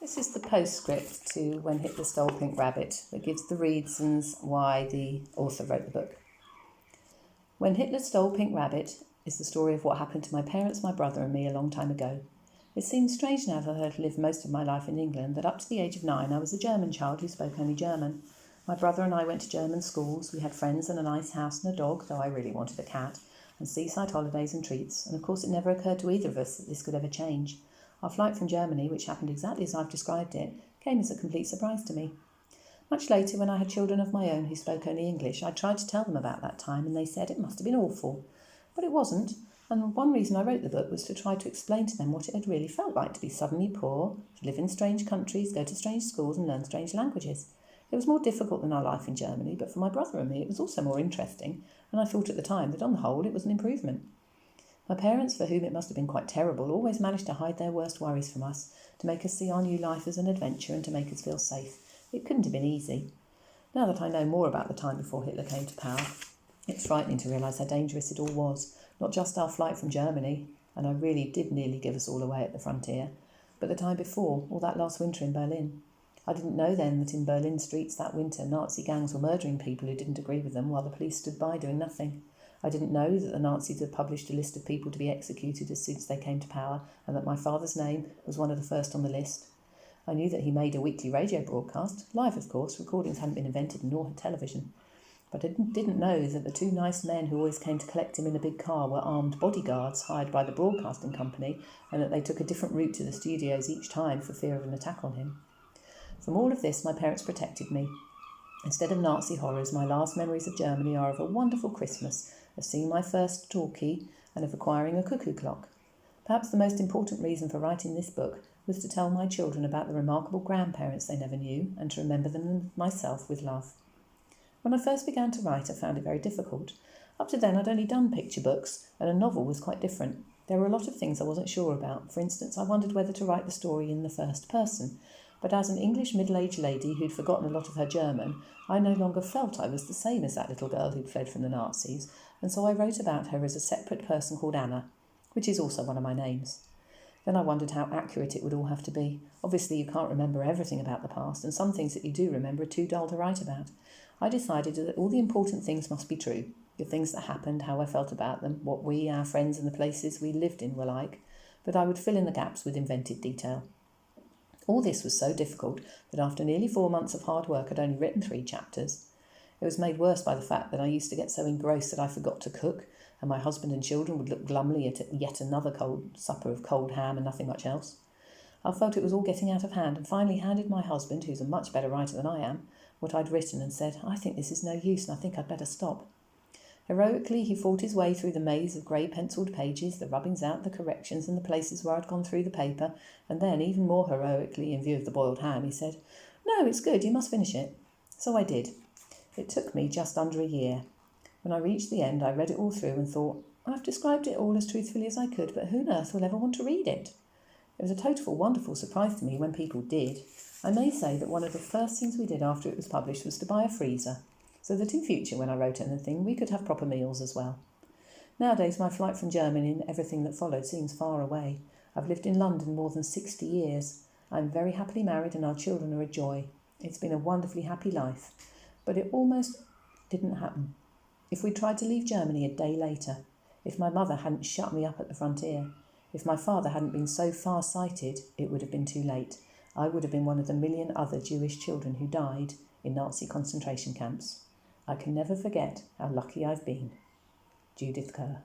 This is the postscript to When Hitler Stole Pink Rabbit that gives the reasons why the author wrote the book. When Hitler Stole Pink Rabbit is the story of what happened to my parents, my brother and me a long time ago. It seems strange now that I had lived most of my life in England that up to the age of 9 I was a German child who spoke only German. My brother and I went to German schools, we had friends and a nice house and a dog, though I really wanted a cat, and seaside holidays and treats, and of course it never occurred to either of us that this could ever change. Our flight from Germany, which happened exactly as I've described it, came as a complete surprise to me. Much later, when I had children of my own who spoke only English, I tried to tell them about that time, and they said it must have been awful. But it wasn't, and one reason I wrote the book was to try to explain to them what it had really felt like to be suddenly poor, to live in strange countries, go to strange schools and learn strange languages. It was more difficult than our life in Germany, but for my brother and me it was also more interesting, and I thought at the time that on the whole it was an improvement. My parents, for whom it must have been quite terrible, always managed to hide their worst worries from us, to make us see our new life as an adventure and to make us feel safe. It couldn't have been easy. Now that I know more about the time before Hitler came to power, it's frightening to realise how dangerous it all was. Not just our flight from Germany, and I really did nearly give us all away at the frontier, but the time before, all that last winter in Berlin. I didn't know then that in Berlin streets that winter Nazi gangs were murdering people who didn't agree with them while the police stood by doing nothing. I didn't know that the Nazis had published a list of people to be executed as soon as they came to power, and that my father's name was one of the first on the list. I knew that he made a weekly radio broadcast, live of course, recordings hadn't been invented nor had television. But I didn't know that the two nice men who always came to collect him in a big car were armed bodyguards hired by the broadcasting company, and that they took a different route to the studios each time for fear of an attack on him. From all of this, my parents protected me. Instead of Nazi horrors, my last memories of Germany are of a wonderful Christmas, of seeing my first talkie, and of acquiring a cuckoo clock. Perhaps the most important reason for writing this book was to tell my children about the remarkable grandparents they never knew, and to remember them and myself with love. When I first began to write, I found it very difficult. Up to then, I'd only done picture books, and a novel was quite different. There were a lot of things I wasn't sure about. For instance, I wondered whether to write the story in the first person. But as an English middle-aged lady who'd forgotten a lot of her German, I no longer felt I was the same as that little girl who'd fled from the Nazis, and so I wrote about her as a separate person called Anna, which is also one of my names. Then I wondered how accurate it would all have to be. Obviously, you can't remember everything about the past, and some things that you do remember are too dull to write about. I decided that all the important things must be true, the things that happened, how I felt about them, what we, our friends and the places we lived in were like, but I would fill in the gaps with invented detail. All this was so difficult that after nearly 4 months of hard work I'd only written 3 chapters. It was made worse by the fact that I used to get so engrossed that I forgot to cook, and my husband and children would look glumly at yet another cold supper of cold ham and nothing much else. I felt it was all getting out of hand and finally handed my husband, who's a much better writer than I am, what I'd written and said, "I think this is no use and I think I'd better stop." Heroically, he fought his way through the maze of grey pencilled pages, the rubbings out, the corrections, and the places where I'd gone through the paper, and then, even more heroically, in view of the boiled ham, he said, "No, it's good, you must finish it." So I did. It took me just under a year. When I reached the end, I read it all through and thought, I've described it all as truthfully as I could, but who on earth will ever want to read it? It was a total wonderful surprise to me when people did. I may say that one of the first things we did after it was published was to buy a freezer, so that in future, when I wrote anything, we could have proper meals as well. Nowadays, my flight from Germany and everything that followed seems far away. I've lived in London more than 60 years. I'm very happily married and our children are a joy. It's been a wonderfully happy life. But it almost didn't happen. If we'd tried to leave Germany a day later, if my mother hadn't shut me up at the frontier, if my father hadn't been so far-sighted, it would have been too late. I would have been one of the million other Jewish children who died in Nazi concentration camps. I can never forget how lucky I've been. Judith Kerr.